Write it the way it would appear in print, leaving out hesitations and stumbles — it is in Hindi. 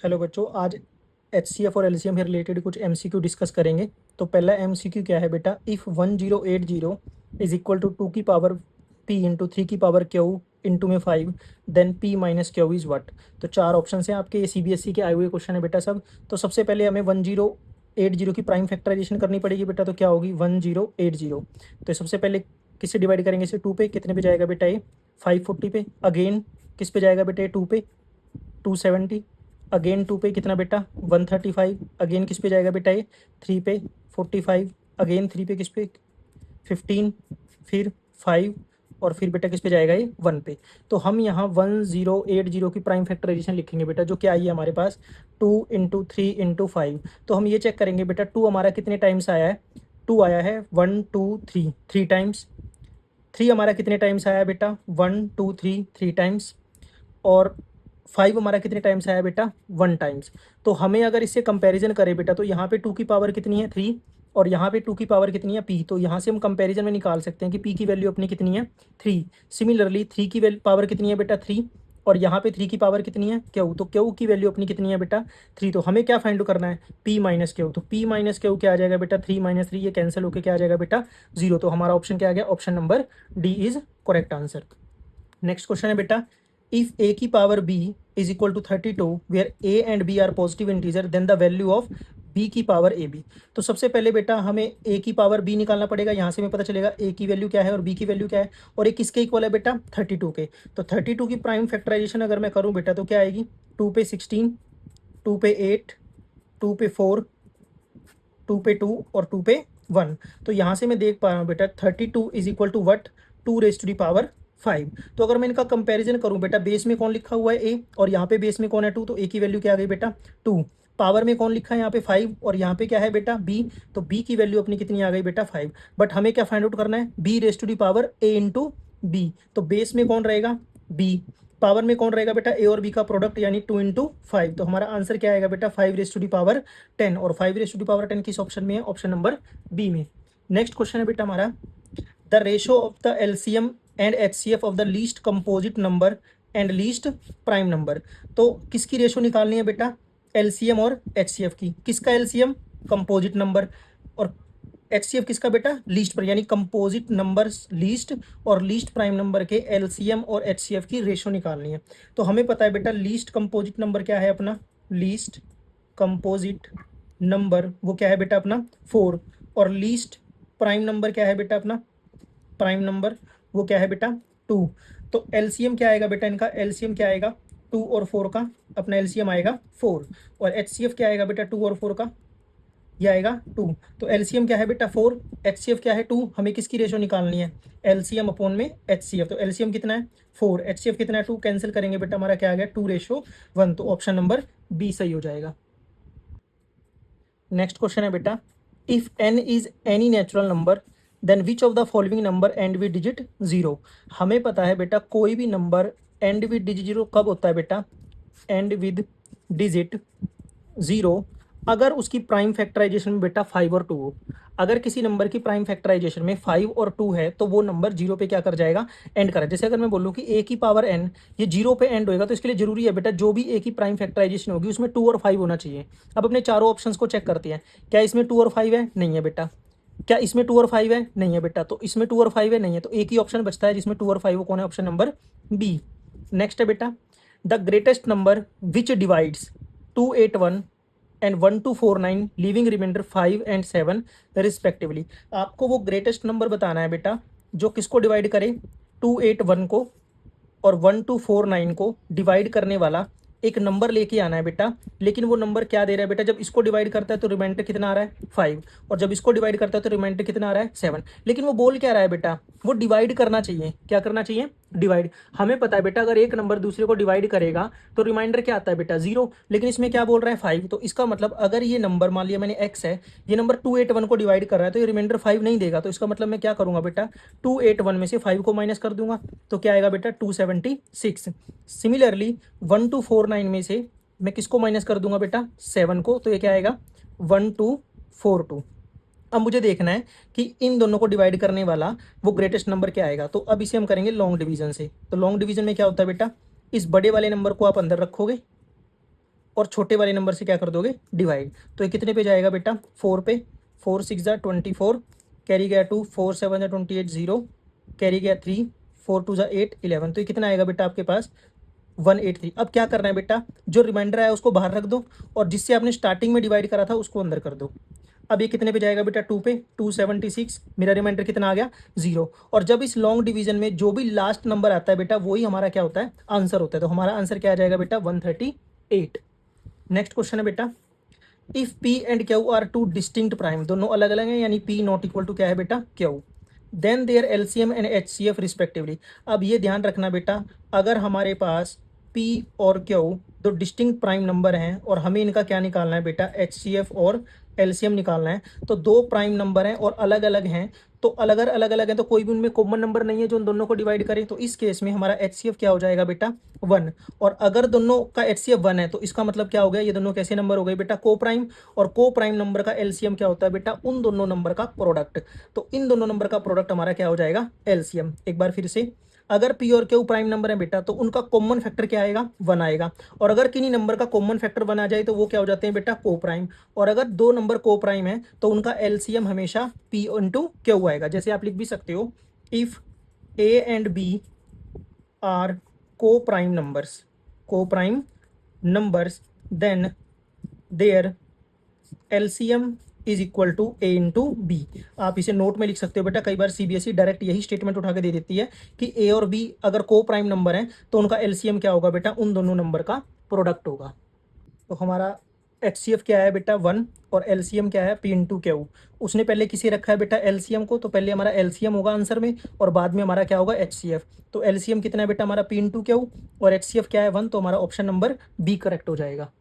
हेलो बच्चों, आज एचसीएफ और एलसीएम से रिलेटेड कुछ एमसीक्यू डिस्कस करेंगे। तो पहला एमसीक्यू क्या है बेटा, इफ़ 1080 इज इक्वल टू 2 की पावर पी इंटू 3 की पावर क्यू इंटू में 5, then P minus Q is what. तो चार ऑप्शन हैं आपके, ये सीबीएसई के आए हुए क्वेश्चन है बेटा सब। तो सबसे पहले हमें 1080 की प्राइम फैक्टराइजेशन करनी पड़ेगी बेटा। तो क्या होगी 1080। तो सबसे पहले किससे डिवाइड करेंगे, इसे 2 पे। कितने पे जाएगा बेटा ये 540 पे। अगेन किस पे जाएगा बेटा ये 2 पे 270। अगेन 2 पे कितना बेटा 135। अगेन किस पे जाएगा बेटा ये 3 पे 45। अगेन 3 पे किस पे 15। फिर 5 और फिर बेटा किस पे जाएगा ये 1 पे। तो हम यहाँ 1080 की प्राइम फैक्टराइजेशन लिखेंगे बेटा, जो क्या आई है हमारे पास 2 इंटू 3 इंटू 5। तो हम ये चेक करेंगे बेटा 2 हमारा कितने टाइम्स आया है। 2 आया है 1 2 3 3 टाइम्स। 3 हमारा कितने टाइम्स आया है बेटा 1 2 3 3 टाइम्स। और 5 हमारा कितने टाइम्स आया बेटा 1 टाइम्स। तो हमें अगर इससे कंपैरिजन करें बेटा, तो यहाँ पे 2 की पावर कितनी है 3 और यहाँ पे 2 की पावर कितनी है p। तो यहाँ से हम कंपैरिजन में निकाल सकते हैं कि p की वैल्यू अपनी कितनी है 3। सिमिलरली 3 की पावर कितनी है बेटा 3 और यहाँ पे 3 की पावर कितनी है q। तो q की वैल्यू अपनी कितनी है बेटा 3। तो हमें क्या फाइंड करना है p माइनस क्यू। तो p माइनस क्यू क्या आ जाएगा बेटा 3 माइनस 3, ये कैंसिल होकर क्या आ जाएगा बेटा 0। तो हमारा ऑप्शन क्या आ गया, option number D is correct answer. Next question है बेटा, इफ a की power b is equal to 32 where a and b are positive integer then the value of b की पावर ab। तो सबसे पहले बेटा हमें a की पावर b निकालना पड़ेगा। यहाँ से हमें पता चलेगा a की वैल्यू क्या है और b की वैल्यू क्या है, और ये किसके इक्वल है बेटा 32 के। तो 32 की प्राइम फैक्टराइजेशन अगर मैं करूँ बेटा तो क्या आएगी 2 पे 16, 2 पे 8, 2 पे 4, 2 पे 2 और 2 पे 1। तो यहाँ से मैं देख पा रहा हूँ बेटा 32 is equal to what 2 raise to the power 5। तो अगर मैं इनका कंपैरिजन करूँ बेटा, बेस में कौन लिखा हुआ है ए और यहाँ पे बेस में कौन है 2, तो ए की वैल्यू क्या आ गई बेटा 2। पावर में कौन लिखा है यहाँ पे 5 और यहाँ पे क्या है बेटा बी, तो बी की वैल्यू अपनी कितनी आ गई बेटा 5। बट हमें क्या फाइंड आउट करना है B raise to the power A into B. तो बेस में कौन रहेगा बी, पावर में कौन रहेगा बेटा ए और बी का प्रोडक्ट यानी 2 इंटू 5। तो हमारा आंसर क्या आएगा बेटा 5 रेज टू दी पावर 10। और 5 रेज टू दी पावर 10 किस ऑप्शन में है, ऑप्शन नंबर बी में। नेक्स्ट क्वेश्चन है बेटा हमारा, the ratio of the LCM and HCF of the least composite number and least prime number. तो किसकी रेशो निकालनी है बेटा एलसीएम और एचसीएफ की। किसका एलसीएम कंपोजिट नंबर और एचसीएफ किसका बेटा लीस्ट पर, यानी कंपोजिट नंबर्स लीस्ट और लीस्ट प्राइम नंबर के एलसीएम और एचसीएफ की रेशो निकालनी है। तो हमें पता है बेटा लीस्ट कंपोजिट नंबर क्या है अपना, लीस्ट कंपोजिट नंबर वो क्या है बेटा अपना 4। और लीस्ट प्राइम नंबर क्या है बेटा अपना, प्राइम नंबर वो क्या है बेटा 2। तो एलसीएम क्या आएगा बेटा इनका, एलसीएम क्या आएगा 2 और 4 का, अपना एलसीएम आएगा 4। और एचसीएफ क्या आएगा बेटा 2 और 4 का, ये आएगा 2। तो एलसीएम क्या है बेटा 4, एचसीएफ क्या है 2। हमें किसकी रेशो निकालनी है एलसीएम अपॉन में एचसीएफ। तो एलसीएम कितना है 4, एचसीएफ कितना है 2, कैंसिल करेंगे बेटा हमारा क्या आ गया 2:1। तो ऑप्शन नंबर बी सही हो जाएगा। नेक्स्ट क्वेश्चन है बेटा, if n is any natural number then which of the following number and with digit 0। हमें पता है बेटा कोई भी नंबर एंड विद डिजिट 0 कब होता है बेटा, एंड विद डिजिट 0 अगर उसकी प्राइम फैक्टराइजेशन में बेटा 5 और 2 हो। अगर किसी नंबर की प्राइम फैक्टराइजेशन में 5 और 2 है तो वो नंबर 0 पे क्या कर जाएगा एंड करा। जैसे अगर मैं बोलूँ कि a की पावर n ये 0 पे एंड होएगा, तो इसके लिए जरूरी है बेटा जो भी a की प्राइम फैक्टराइजेशन होगी उसमें 2 और 5 होना चाहिए। अब अपने चारों ऑप्शंस को चेक करते हैं, क्या इसमें 2 और 5 है, नहीं है बेटा। क्या इसमें 2 और 5 है, नहीं है बेटा। तो इसमें 2 और 5 है, नहीं है। तो एक ही ऑप्शन बचता है जिसमें 2 और 5 वो कौन है, ऑप्शन नंबर बी। नेक्स्ट है बेटा, the greatest number which divides 281 and 1249 leaving reminder 5 and 7 respectively. आपको वो ग्रेटेस्ट नंबर बताना है बेटा जो किसको डिवाइड करे 281 को और 1249 को डिवाइड करने वाला एक नंबर लेके आना है बेटा। लेकिन वो नंबर क्या दे रहा है बेटा, जब इसको डिवाइड करता है तो रिमाइंडर कितना आ रहा है 5 और जब इसको डिवाइड करता है तो रिमाइंडर कितना आ रहा है 7। लेकिन वो बोल क्या रहा है बेटा, वो डिवाइड करना चाहिए, क्या करना चाहिए डिवाइड। हमें पता है बेटा अगर एक नंबर दूसरे को डिवाइड करेगा तो रिमाइंडर क्या आता है बेटा 0। लेकिन इसमें क्या बोल रहा है 5। तो इसका मतलब अगर ये नंबर मान लिया मैंने x है, ये नंबर 281 को डिवाइड कर रहा है तो ये रिमाइंडर 5 नहीं देगा। तो इसका मतलब मैं क्या करूंगा बेटा 281 में से 5 को माइनस कर दूंगा तो क्या आएगा बेटा 276। सिमिलरली 1249 में से मैं किसको माइनस कर दूंगा बेटा 7 को, तो ये क्या आएगा 1242। अब मुझे देखना है कि इन दोनों को डिवाइड करने वाला वो ग्रेटेस्ट नंबर क्या आएगा। तो अब इसे हम करेंगे लॉन्ग डिवीजन से। तो लॉन्ग डिवीजन में क्या होता है बेटा, इस बड़े वाले नंबर को आप अंदर रखोगे और छोटे वाले नंबर से क्या कर दोगे, डिवाइड। तो ये कितने पे जाएगा बेटा, 4 पे, 4 6 ज़ा 24, कैरी गया 2, 4 7 ज़ा 28, 0, कैरी गया 3, 4 2 ज़ा 8, 11। तो ये कितना आएगा बेटा आपके पास, 183। अब क्या करना है बेटा, जो रिमाइंडर आया उसको बाहर रख दो और जिससे आपने स्टार्टिंग में डिवाइड करा था उसको अंदर कर दो। अब ये कितने पे जाएगा बेटा, 2 पे, 276, मेरा रिमाइंडर कितना आ गया, 0। और जब इस लॉन्ग डिवीजन में जो भी लास्ट नंबर आता है बेटा वही हमारा क्या होता है, आंसर होता है। तो हमारा आंसर क्या आ जाएगा बेटा, 138। नेक्स्ट क्वेश्चन है बेटा, if P and Q are two distinct prime, दोनों अलग अलग हैं, यानी P नॉट इक्वल टू क्या है बेटा, Q, then their LCM and HCF respectively. अब ये ध्यान रखना बेटा, अगर हमारे पास P और Q दो डिस्टिंक्ट प्राइम नंबर हैं और हमें इनका क्या निकालना है बेटा, HCF और LCM निकालना है, तो दो प्राइम नंबर हैं और अलग अलग हैं, तो अगर अलग अलग हैं तो कोई भी उनमें कॉमन नंबर नहीं है जो उन दोनों को डिवाइड करे। तो इस केस में हमारा HCF क्या हो जाएगा बेटा, 1। और अगर दोनों का HCF 1 है तो इसका मतलब क्या हो गया, ये दोनों कैसे नंबर हो गए बेटा, को प्राइम। और को प्राइम नंबर का LCM क्या होता है बेटा, उन दोनों नंबर का प्रोडक्ट। तो इन दोनों नंबर का प्रोडक्ट हमारा क्या हो जाएगा, LCM। एक बार फिर से, अगर P और Q प्राइम नंबर है बेटा तो उनका कॉमन फैक्टर क्या आएगा, 1 आएगा। और अगर किन्हीं नंबर का कॉमन फैक्टर 1 आ जाए तो वो क्या हो जाते हैं बेटा, को प्राइम। और अगर दो नंबर को प्राइम है तो उनका LCM हमेशा P इंटू Q आएगा। जैसे आप लिख भी सकते हो, if A and B are coprime numbers, coprime numbers, then their LCM is equal to A into B. आप इसे नोट में लिख सकते हो बेटा, कई बार CBSE डायरेक्ट यही स्टेटमेंट उठा के दे देती है कि A और B अगर को प्राइम नंबर है तो उनका LCM क्या होगा बेटा, उन दोनों नंबर का प्रोडक्ट होगा। तो हमारा HCF क्या है बेटा, 1, और LCM क्या है, P इंटू Q। उसने पहले किसे रखा है बेटा, LCM को, तो पहले हमारा LCM होगा आंसर में और बाद में हमारा क्या होगा, HCF। तो LCM कितना है बेटा हमारा, P इंटू Q, और HCF क्या है, 1। तो हमारा ऑप्शन नंबर बी करेक्ट हो जाएगा।